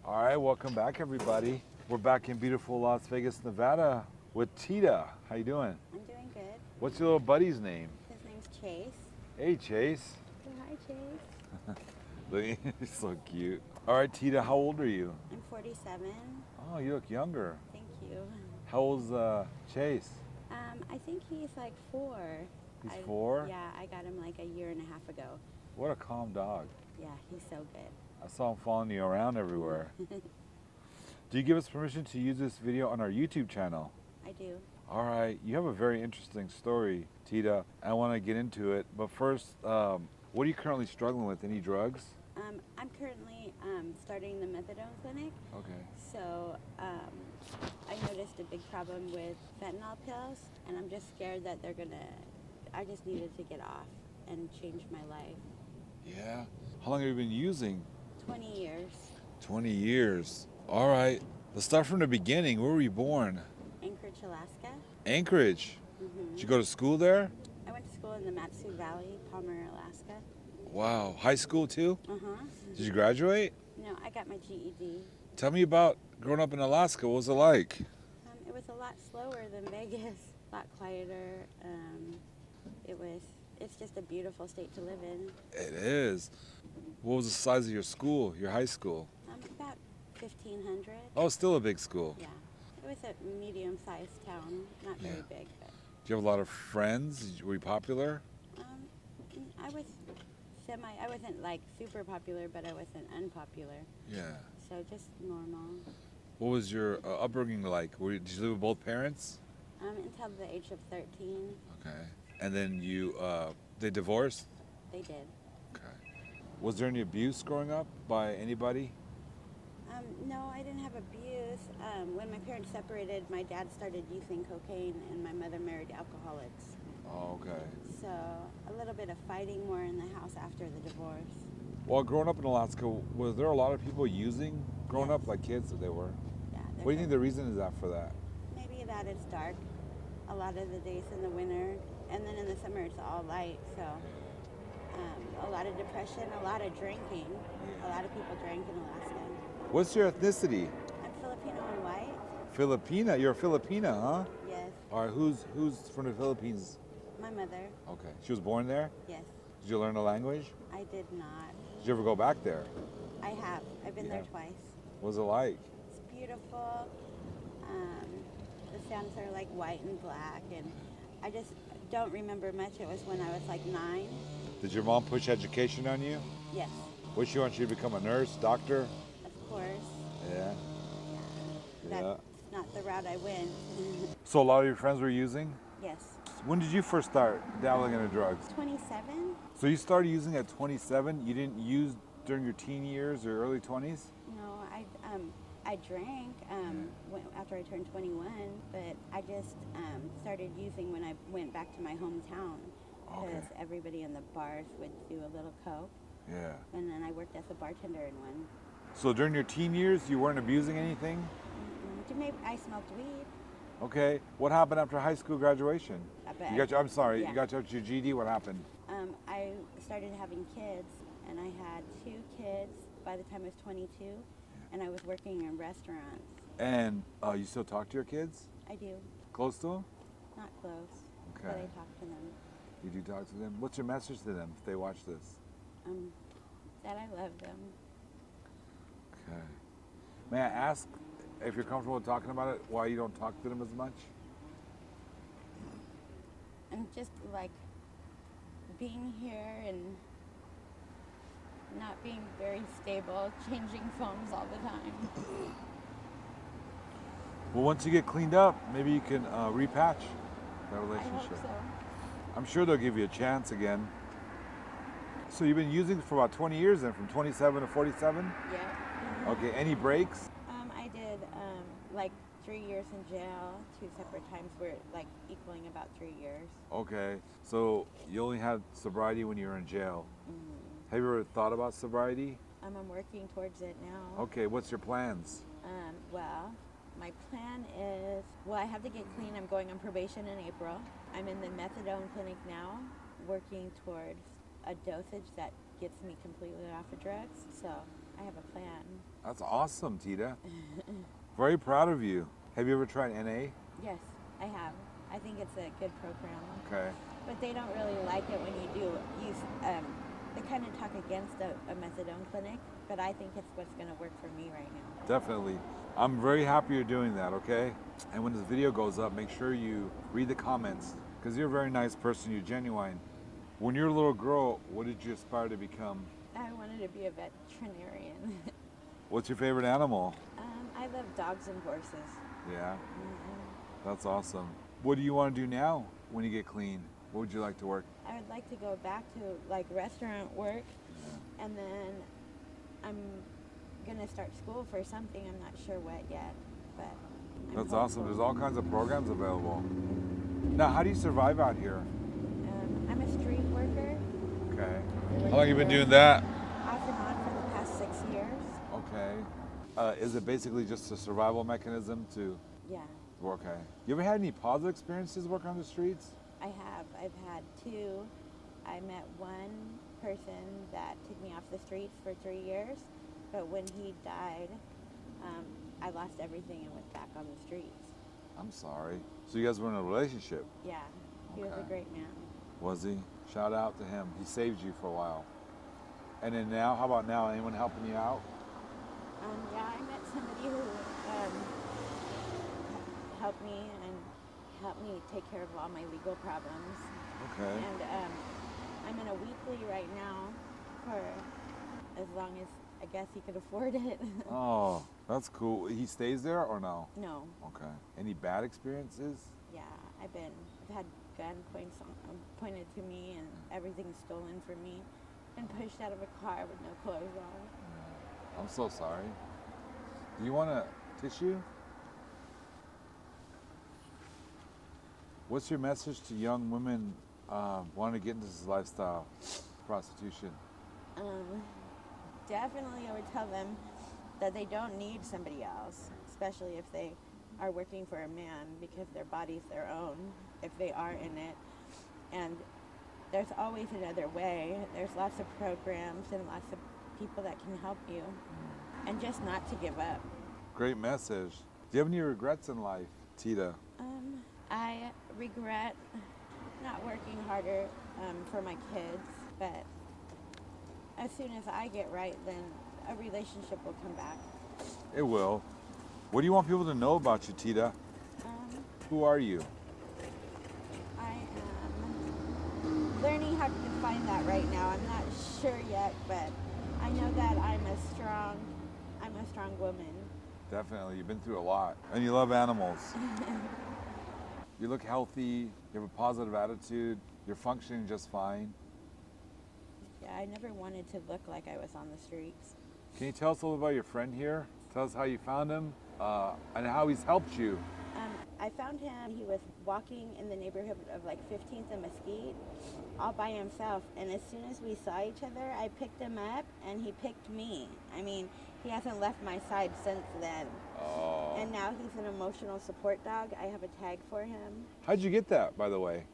All right, welcome back, everybody. We're back in beautiful Las Vegas, Nevada with Tita. How you doing? I'm doing good. What's your little buddy's name? His name's Chase. Hey, Chase. Say hi, Chase. Look, he's so cute. All right, Tita, how old are you? I'm 47. Oh, you look younger. Thank you. How old's Chase? I think he's like 4. He's 4? Yeah, I got him like a year and a half ago. What a calm dog. Yeah, he's so good. I saw him following you around everywhere. Do you give us permission to use this video on our YouTube channel? I do. All right, you have a very interesting story, Tita. I want to get into it, but first, what are you currently struggling with? Any drugs? I'm currently starting the methadone clinic. Okay. So I noticed a big problem with fentanyl pills, and I'm just scared that I just needed to get off and change my life. Yeah. How long have you been using? 20 years. 20 years. All right. Let's start from the beginning. Where were you born? Anchorage, Alaska. Anchorage. Mm-hmm. Did you go to school there? I went to school in the Matsu Valley, Palmer, Alaska. Wow. High school too? Uh-huh. Did you graduate? No, I got my GED. Tell me about growing up in Alaska. What was it like? It was a lot slower than Vegas, a lot quieter. It's just a beautiful state to live in. It is. What was the size of your school, your high school? About 1,500. Oh, still a big school. Yeah, it was a medium-sized town, not very big, but. Do you have a lot of friends? Were you popular? I wasn't like super popular, but I wasn't unpopular. Yeah. So just normal. What was your upbringing like? Did you live with both parents? Until the age of 13, Okay. And then they divorced? they did. Okay. Was there any abuse growing up by anybody? No, I didn't have abuse. When my parents separated, my dad started using cocaine, and my mother married alcoholics. Oh, okay. So a little bit of fighting more in the house after the divorce. Well, growing up in Alaska, was there a lot of people using growing up, like kids that they were? Yeah. What do you think the reason is that for that? Maybe that it's dark a lot of the days in the winter, and then in the summer it's all light. So a lot of depression, a lot of drinking. A lot of people drank in Alaska. What's your ethnicity? I'm Filipino and white. Filipina. You're a Filipina, huh? Yes. All right. Who's from the Philippines? My mother. Okay. She was born there? Yes. Did you learn the language? I did not. Did you ever go back there? I have. I've been there twice. What was it like? It's beautiful. The sands are like white and black, and I just don't remember much. It was when I was like 9. Did your mom push education on you? Yes, What she wants you to become a nurse, doctor? of course. Yeah. That's not the route I went. So a lot of your friends were using? Yes. When did you first start dabbling into drugs? 27? So you started using at 27? You didn't use during your teen years or early 20s? No, I drank after I turned 21, but I just started using when I went back to my hometown because everybody in the bars would do a little coke. Yeah. And then I worked as a bartender in one. So during your teen years, you weren't abusing anything? Maybe I smoked weed. Okay. What happened after high school graduation? But You got your, I'm sorry, yeah. you got your GED, what happened? I started having kids, and I had 2 kids by the time I was 22, and I was working in restaurants. And you still talk to your kids? I do. Close to them? Not close, but Okay. I talk to them. You do talk to them? What's your message to them if they watch this? That I love them. Okay. May I ask if you're comfortable with talking about it, why you don't talk to them as much? And just like being here and not being very stable, changing phones all the time. Well, once you get cleaned up, maybe you can repatch that I relationship. hope so. I'm sure they'll give you a chance again. So you've been using for about 20 years then, from 27 to 47? Yeah. Okay, any breaks? I did like 3 years in jail, 2 separate times, were like equaling about 3 years. Okay, so you only had sobriety when you were in jail. Mm-hmm. Have you ever thought about sobriety? I'm working towards it now. Okay, what's your plans? Well, my plan is, I have to get clean. I'm going on probation in April. I'm in the methadone clinic now, working towards a dosage that gets me completely off of drugs. So I have a plan. That's awesome, Tita. Very proud of you. Have you ever tried NA? Yes, I have. I think it's a good program. Okay. But they don't really like it when you do use. They kind of talk against a methadone clinic, but I think it's what's going to work for me right now. Definitely. I'm very happy you're doing that, okay? And when this video goes up, make sure you read the comments because you're a very nice person, you're genuine. When you were a little girl, what did you aspire to become? I wanted to be a veterinarian. What's your favorite animal? I love dogs and horses. Yeah, that's awesome. What do you want to do now when you get clean? What would you like to work? I would like to go back to like restaurant work, and then I'm gonna start school for something. I'm not sure what yet, but That's awesome. There's all kinds of programs available. Now, how do you survive out here? I'm a street worker. Okay. How long have you been doing that? Off and on for the past 6 years. Okay. Is it basically just a survival mechanism to Yeah, work? Okay. You ever had any positive experiences working on the streets? I have. I've had 2. I met one person that took me off the streets for 3 years, but when he died, I lost everything and went back on the streets. I'm sorry. So you guys were in a relationship? Yeah, he was a Okay. great man. Was he? Shout out to him. He saved you for a while. And then now, how about now? Anyone helping you out? Yeah, I met somebody who helped me and helped me take care of all my legal problems. Okay. And I'm in a weekly right now for as long as I guess he could afford it. Oh, that's cool. He stays there or no? No, Okay. Any bad experiences? yeah, I've had gun pointed to me and everything stolen from me, and pushed out of a car with no clothes on. I'm so sorry. Do you want a tissue? What's your message to young women wanting to get into this lifestyle, prostitution? Definitely, I would tell them that they don't need somebody else, especially if they are working for a man, because their body's their own if they are in it. And there's always another way. There's lots of programs and lots of people that can help you, and just not to give up. Great message. Do you have any regrets in life, Tita? I regret not working harder for my kids, but as soon as I get right, then a relationship will come back. It will. What do you want people to know about you, Tita? Who are you? I am learning how to define that right now. I'm not sure yet, but I know that I'm a strong woman. Definitely. You've been through a lot. And you love animals. You look healthy. You have a positive attitude. You're functioning just fine. Yeah, I never wanted to look like I was on the streets. Can you tell us a little about your friend here? Tell us how you found him and how he's helped you. I found him. He was walking in the neighborhood of like 15th and Mesquite all by himself. And as soon as we saw each other, I picked him up and he picked me. I mean, he hasn't left my side since then. Oh. And now he's an emotional support dog. I have a tag for him. How'd you get that, by the way?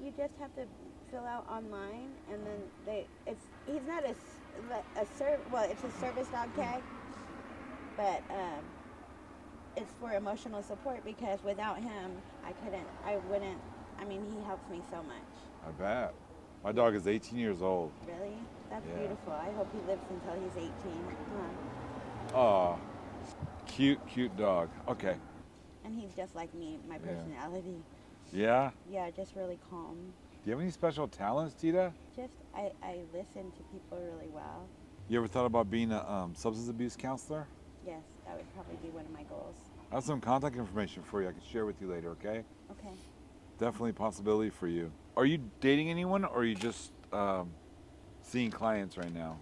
You just have to fill out online, and then he's not it's a service dog tag, but it's for emotional support, because without him, I mean, he helps me so much. I bet. My dog is 18 years old. Really? That's Yeah. beautiful. I hope he lives until he's 18. Oh, cute dog. Okay. And he's just like me, my Yeah. personality. Yeah? Yeah, just really calm. Do you have any special talents, Tita? Just, I listen to people really well. You ever thought about being a substance abuse counselor? Yes, that would probably be one of my goals. I have some contact information for you I can share with you later, okay? Okay. Definitely a possibility for you. Are you dating anyone, or are you just seeing clients right now?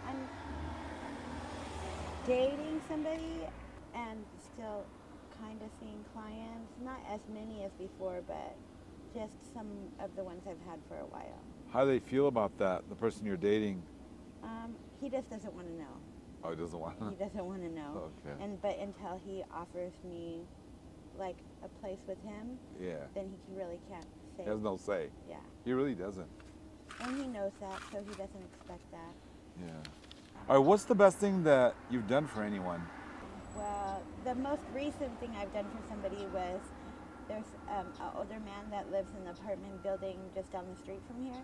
I'm dating somebody and still kind of seeing clients. Not as many as before, but just some of the ones I've had for a while. How do they feel about that, the person you're dating? He just doesn't want to know. Oh, he doesn't want He doesn't want to know. Okay. But until he offers me like a place with him, Yeah. then he really can't say. He has no say. Yeah. He really doesn't. And he knows that, so he doesn't expect that. Yeah. All right, what's the best thing that you've done for anyone? Well, the most recent thing I've done for somebody was there's an older man that lives in the apartment building just down the street from here,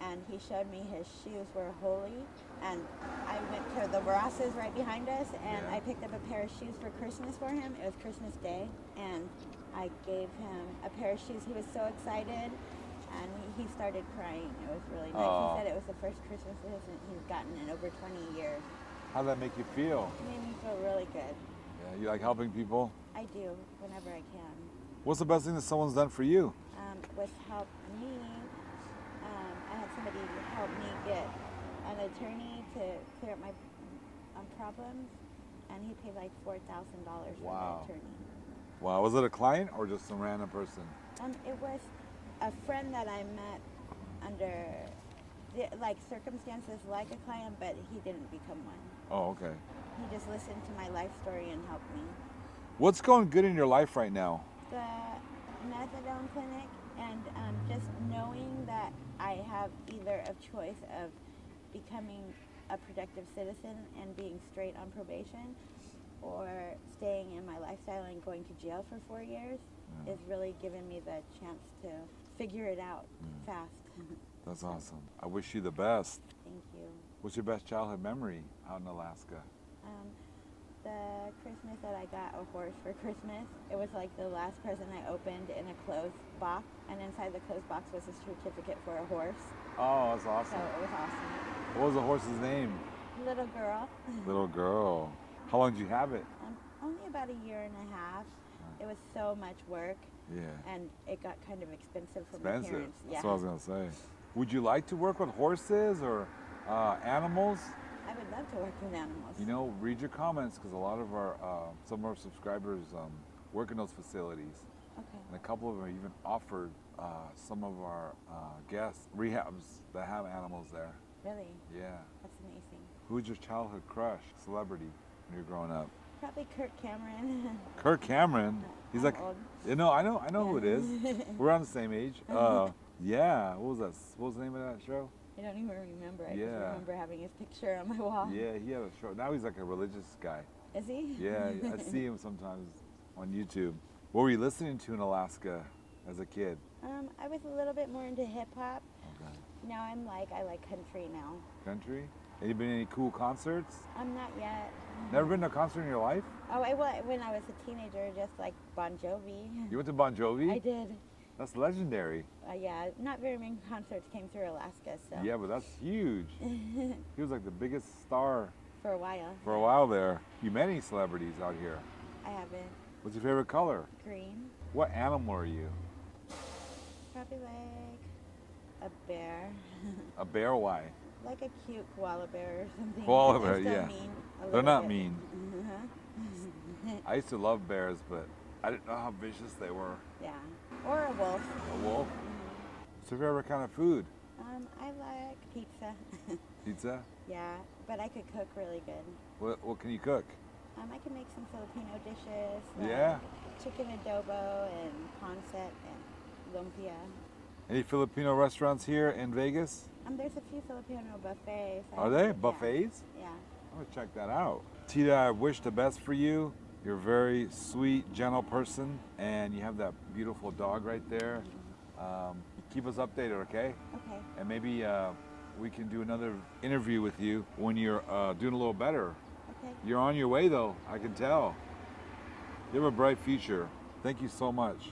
and he showed me his shoes were holy, and I went to the Ross's right behind us, and Yeah. I picked up a pair of shoes for Christmas for him. It was Christmas Day, and I gave him a pair of shoes. He was so excited, and he started crying. It was really nice. Aw. He said it was the first Christmas present he's gotten in over 20 years. How'd that make you feel? It made me feel really good. Yeah, you like helping people? I do, whenever I can. What's the best thing that someone's done for you? Was help me. I had somebody help me get an attorney to clear up my problems, and he paid like $4,000 for Wow. the attorney. Wow, was it a client or just some random person? It was a friend that I met under like circumstances like a client, but he didn't become one. Oh, okay. He just listened to my life story and helped me. What's going good in your life right now? The methadone clinic, and just knowing that I have either of choice of becoming a productive citizen and being straight on probation, or staying in my lifestyle and going to jail for 4 years is really giving me the chance to figure it out fast. That's awesome. I wish you the best. Thank you. What's your best childhood memory out in Alaska? The Christmas that I got a horse for Christmas, it was like the last present I opened in a closed box, and inside the closed box was a certificate for a horse. Oh, that's So awesome. it was awesome. What was the horse's name? Little girl. Little girl. How long did you have it? Only about a year and a half. It was so much work, Yeah. and it got kind of expensive for my Expensive. parents. That's what I was going to say. Would you like to work with horses or animals? I would love to work with animals. You know, read your comments because a lot of our, some of our subscribers work in those facilities. Okay. And a couple of them even offered some of our guests rehabs that have animals there. Really? Yeah. That's amazing. Who's your childhood crush, celebrity, when you were growing up? Probably Kirk Cameron. Kirk Cameron. He's I'm like, old. you know, I know who it is. We're on the same age. Yeah. What was that? What was the name of that show? I don't even remember. I just Yeah. remember having his picture on my wall. Yeah, he had a show. Now he's like a religious guy. Is he? Yeah, I see him sometimes on YouTube. What were you listening to in Alaska as a kid? I was a little bit more into hip hop. Okay. Now I like country now. Country? Have you been to any cool concerts? I'm not yet. Never been to a concert in your life? Oh, when I was a teenager, just like Bon Jovi. You went to Bon Jovi? I did. That's legendary. Yeah, not very many concerts came through Alaska, so. Yeah, but that's huge. He was like the biggest star For a while. for a while there. You met any celebrities out here? I haven't. What's your favorite color? Green. What animal are you? Probably like a bear. A bear? Why? Like a cute koala bear or something. Koala They're bear, still yeah. Mean, a They're little not bit. mean. Uh-huh. I used to love bears, but I didn't know how vicious they were. Yeah. Or a wolf. A wolf? What's your favorite kind of food? I like pizza. Pizza? Yeah, but I could cook really good. What can you cook? I can make some Filipino dishes. Like Yeah? chicken adobo and pancit and lumpia. Any Filipino restaurants here in Vegas? There's a few Filipino buffets. Are they? Buffets? Yeah. I'm gonna check that out. Tita, I wish the best for you. You're a very sweet, gentle person, and you have that beautiful dog right there. Keep us updated, okay? Okay. And maybe we can do another interview with you when you're doing a little better. Okay. You're on your way, though. I can tell. You have a bright future. Thank you so much.